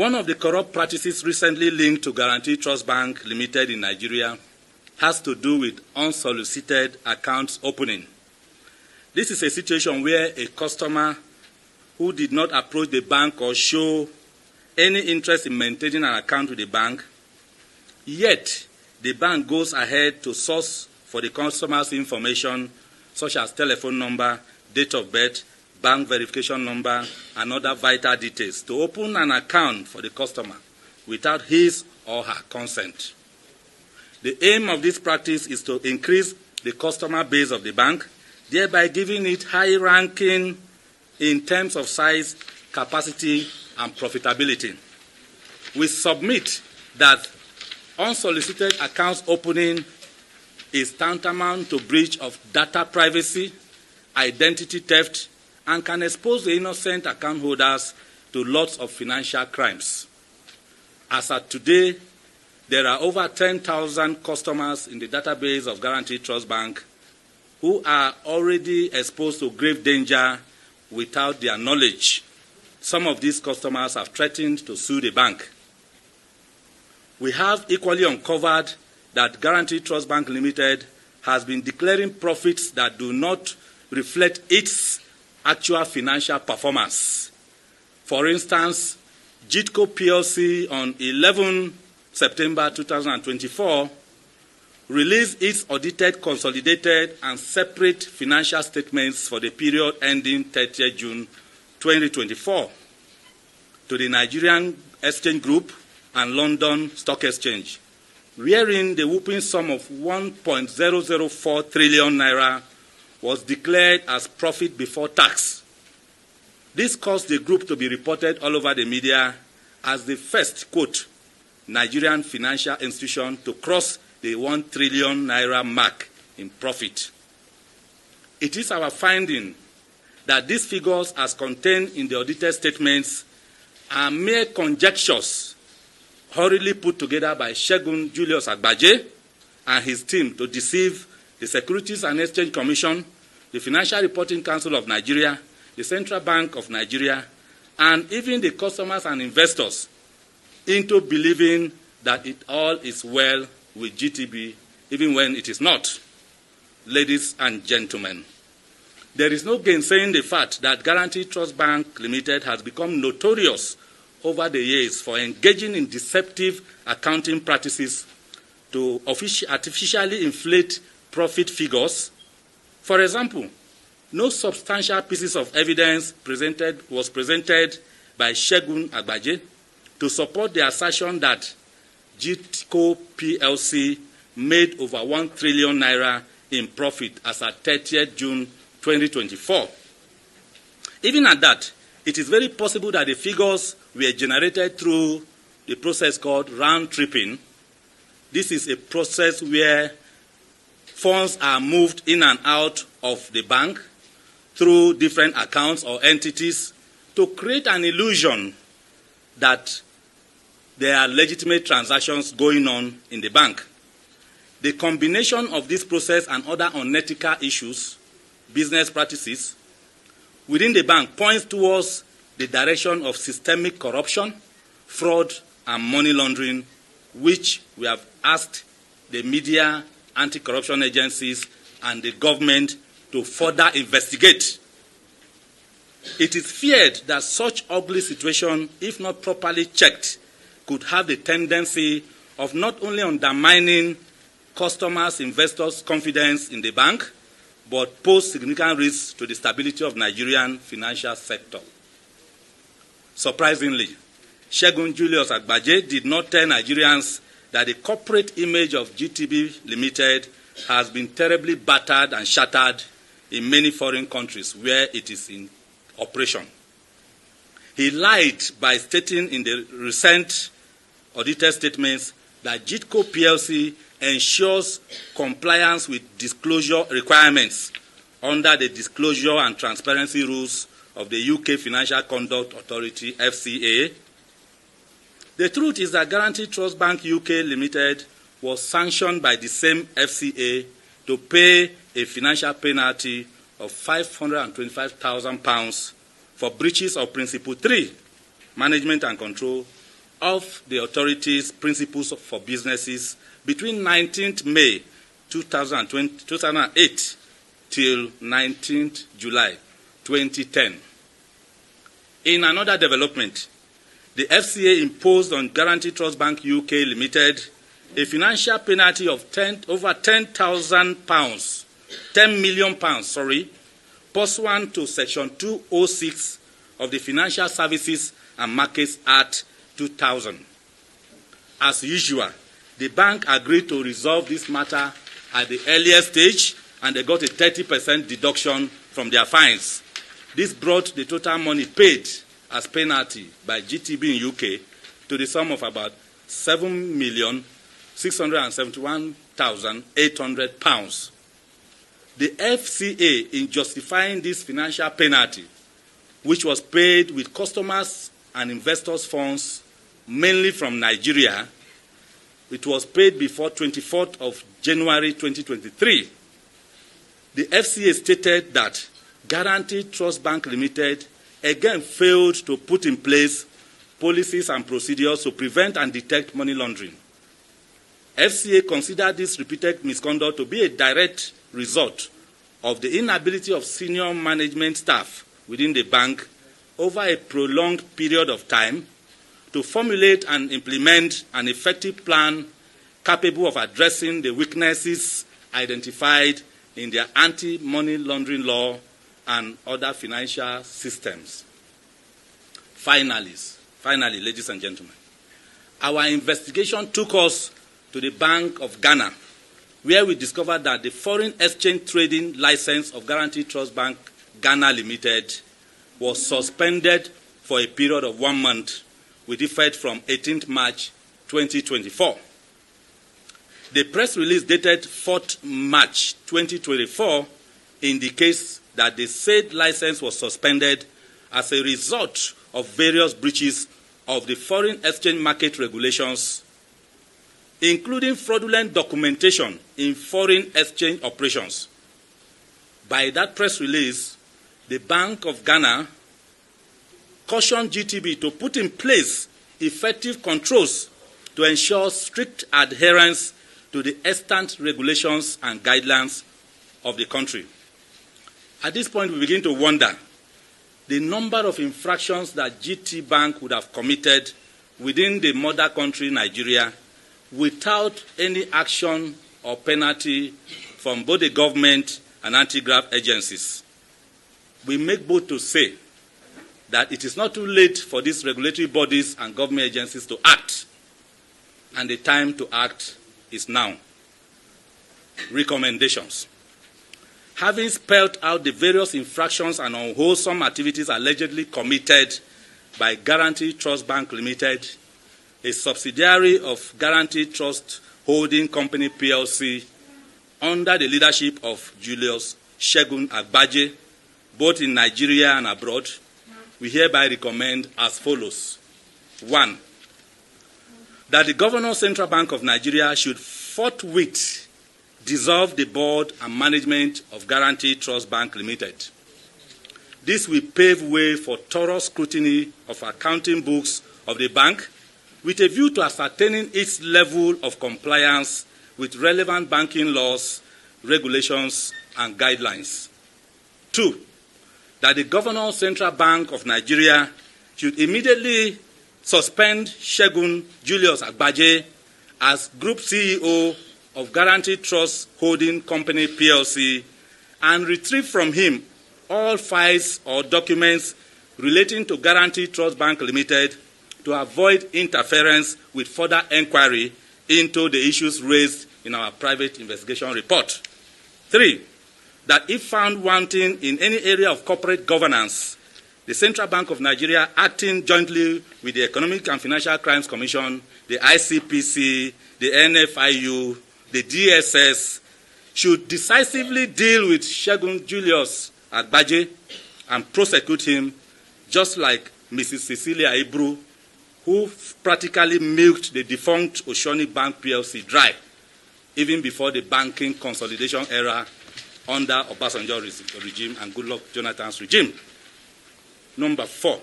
One of the corrupt practices recently linked to Guaranty Trust Bank Limited in Nigeria has to do with unsolicited accounts opening. This is a situation where a customer who did not approach the bank or show any interest in maintaining an account with the bank, yet the bank goes ahead to source for the customer's information such as telephone number, date of birth, bank verification number, and other vital details to open an account for the customer without his or her consent. The aim of this practice is to increase the customer base of the bank, thereby giving it high ranking in terms of size, capacity, and profitability. We submit that unsolicited accounts opening is tantamount to breach of data privacy, identity theft, and can expose the innocent account holders to lots of financial crimes. As at today, there are over 10,000 customers in the database of Guaranty Trust Bank who are already exposed to grave danger without their knowledge. Some of these customers have threatened to sue the bank. We have equally uncovered that Guaranty Trust Bank Limited has been declaring profits that do not reflect its actual financial performance. For instance, GITCO PLC on 11 September 2024 released its audited, consolidated, and separate financial statements for the period ending 30 June 2024 to the Nigerian Exchange Group and London Stock Exchange, wherein the whooping sum of 1.004 trillion naira was declared as profit before tax. This caused the group to be reported all over the media as the first, quote, Nigerian financial institution to cross the 1 trillion naira mark in profit. It is our finding that these figures, as contained in the audited statements, are mere conjectures hurriedly put together by Segun Julius Agbaje and his team to deceive the Securities and Exchange Commission, the Financial Reporting Council of Nigeria, the Central Bank of Nigeria, and even the customers and investors into believing that it all is well with GTB, even when it is not. Ladies and gentlemen, there is no gainsaying the fact that Guaranty Trust Bank Limited has become notorious over the years for engaging in deceptive accounting practices to artificially inflate profit figures. For example, no substantial pieces of evidence was presented by Segun Agbaje to support the assertion that GITCO PLC made over 1 trillion naira in profit as at 30th June 2024. Even at that, it is very possible that the figures were generated through the process called round-tripping. This is a process where funds are moved in and out of the bank through different accounts or entities to create an illusion that there are legitimate transactions going on in the bank. The combination of this process and other unethical issues, business practices, within the bank points towards the direction of systemic corruption, fraud, and money laundering, which we have asked the media, anti-corruption agencies, and the government to further investigate. It is feared that such ugly situation, if not properly checked, could have the tendency of not only undermining customers, investors' confidence in the bank, but pose significant risks to the stability of Nigerian financial sector. Surprisingly, Segun Julius Agbaje did not tell Nigerians that the corporate image of GTB Limited has been terribly battered and shattered in many foreign countries where it is in operation. He lied by stating in the recent audited statements that GITCO PLC ensures compliance with disclosure requirements under the Disclosure and Transparency Rules of the UK Financial Conduct Authority, FCA. The truth is that Guaranty Trust Bank UK Limited was sanctioned by the same FCA to pay a financial penalty of £525,000 for breaches of Principle 3, Management and Control, of the authority's principles for businesses between 19th May 2008 till 19th July 2010. In another development, the FCA imposed on Guaranty Trust Bank UK Limited a financial penalty of over £10 million, pursuant to Section 206 of the Financial Services and Markets Act 2000. As usual, the bank agreed to resolve this matter at the earliest stage, and they got a 30% deduction from their fines. This brought the total money paid as penalty by GTB in UK to the sum of about £7,671,800. The FCA, in justifying this financial penalty, which was paid with customers and investors' funds mainly from Nigeria, it was paid before 24th of January 2023. The FCA stated that Guaranty Trust Bank Limited again failed to put in place policies and procedures to prevent and detect money laundering. FCA considered this repeated misconduct to be a direct result of the inability of senior management staff within the bank over a prolonged period of time to formulate and implement an effective plan capable of addressing the weaknesses identified in their anti-money laundering law and other financial systems. Finally, ladies and gentlemen, our investigation took us to the Bank of Ghana, where we discovered that the foreign exchange trading license of Guaranty Trust Bank Ghana Limited was suspended for a period of 1 month with effect from 18th March 2024. The press release dated 4th March 2024 indicates that the said license was suspended as a result of various breaches of the foreign exchange market regulations, including fraudulent documentation in foreign exchange operations. By that press release, the Bank of Ghana cautioned GTB to put in place effective controls to ensure strict adherence to the extant regulations and guidelines of the country. At this point, we begin to wonder the number of infractions that GT Bank would have committed within the mother country, Nigeria, without any action or penalty from both the government and anti-graft agencies. We make bold to say that it is not too late for these regulatory bodies and government agencies to act, and the time to act is now. Recommendations. Having spelled out the various infractions and unwholesome activities allegedly committed by Guaranty Trust Bank Limited, a subsidiary of Guaranty Trust Holding Company PLC, under the leadership of Julius Segun Agbaje, both in Nigeria and abroad, we hereby recommend as follows. 1. That the Governor Central Bank of Nigeria should forthwith dissolve the board and management of Guaranty Trust Bank Limited. This will pave way for thorough scrutiny of accounting books of the bank with a view to ascertaining its level of compliance with relevant banking laws, regulations, and guidelines. 2. That the Governor Central Bank of Nigeria should immediately suspend Segun Julius Agbaje as Group CEO of Guaranty Trust Holding Company PLC and retrieve from him all files or documents relating to Guaranty Trust Bank Limited to avoid interference with further inquiry into the issues raised in our private investigation report. 3. That if found wanting in any area of corporate governance, the Central Bank of Nigeria, acting jointly with the Economic and Financial Crimes Commission, the ICPC, the NFIU, the DSS, should decisively deal with Segun Julius Agbaje and prosecute him, just like Mrs. Cecilia Ibru, who practically milked the defunct Oceanic Bank PLC dry, even before the banking consolidation era under Obasanjo regime and Goodluck Jonathan's regime. Number 4,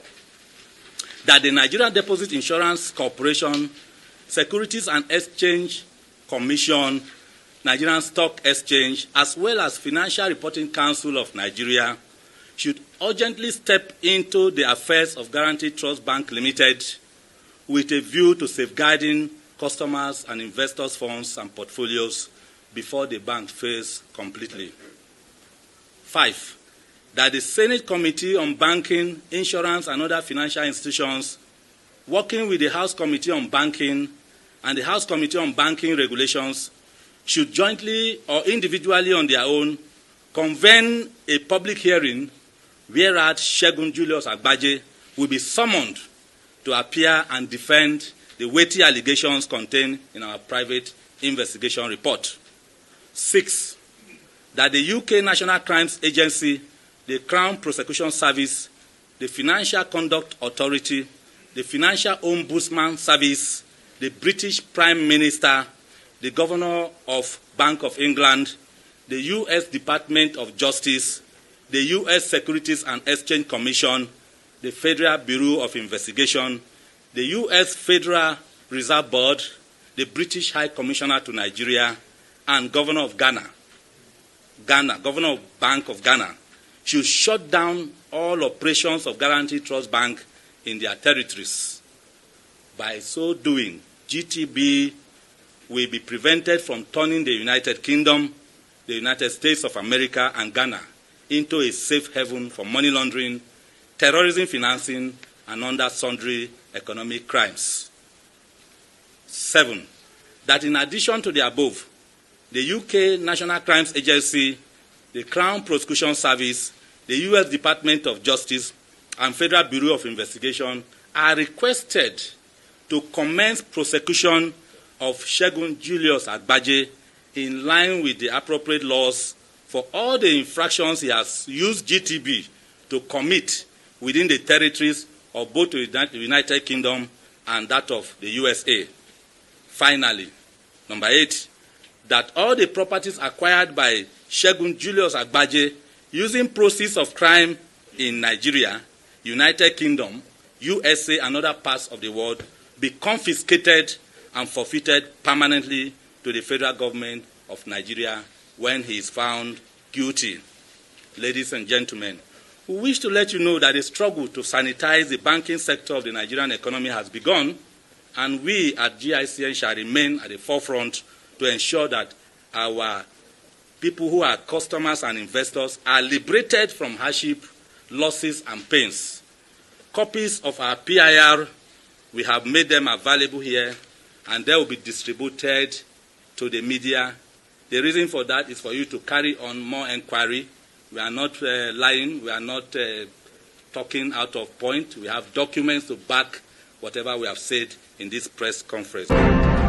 that the Nigerian Deposit Insurance Corporation, Securities and Exchange Commission, Nigerian Stock Exchange, as well as Financial Reporting Council of Nigeria should urgently step into the affairs of Guaranty Trust Bank Limited with a view to safeguarding customers' and investors' funds and portfolios before the bank fails completely. 5, that the Senate Committee on Banking, Insurance and Other Financial Institutions, working with the House Committee on Banking and the House Committee on Banking Regulations, should jointly or individually on their own convene a public hearing whereat Segun Julius Agbaje will be summoned to appear and defend the weighty allegations contained in our private investigation report. 6, that the UK National Crimes Agency, the Crown Prosecution Service, the Financial Conduct Authority, the Financial Ombudsman Service, the British Prime Minister, the Governor of Bank of England, the U.S. Department of Justice, the U.S. Securities and Exchange Commission, the Federal Bureau of Investigation, the U.S. Federal Reserve Board, the British High Commissioner to Nigeria, and Governor of Governor of Bank of Ghana, should shut down all operations of Guaranty Trust Bank in their territories. By so doing, GTB will be prevented from turning the United Kingdom, the United States of America, and Ghana into a safe haven for money laundering, terrorism financing, and other sundry economic crimes. 7, that in addition to the above, the UK National Crimes Agency, the Crown Prosecution Service, the U.S. Department of Justice, and Federal Bureau of Investigation are requested to commence prosecution of Segun Julius Agbaje in line with the appropriate laws for all the infractions he has used GTB to commit within the territories of both the United Kingdom and that of the USA. Finally, number 8, that all the properties acquired by Segun Julius Agbaje using proceeds of crime in Nigeria, United Kingdom, USA, and other parts of the world be confiscated and forfeited permanently to the federal government of Nigeria when he is found guilty. Ladies and gentlemen, we wish to let you know that the struggle to sanitize the banking sector of the Nigerian economy has begun, and we at GICN shall remain at the forefront to ensure that our people who are customers and investors are liberated from hardship, losses, and pains. Copies of our PIR, we have made them available here, and they will be distributed to the media. The reason for that is for you to carry on more inquiry. We are not lying. We are not talking out of point. We have documents to back whatever we have said in this press conference.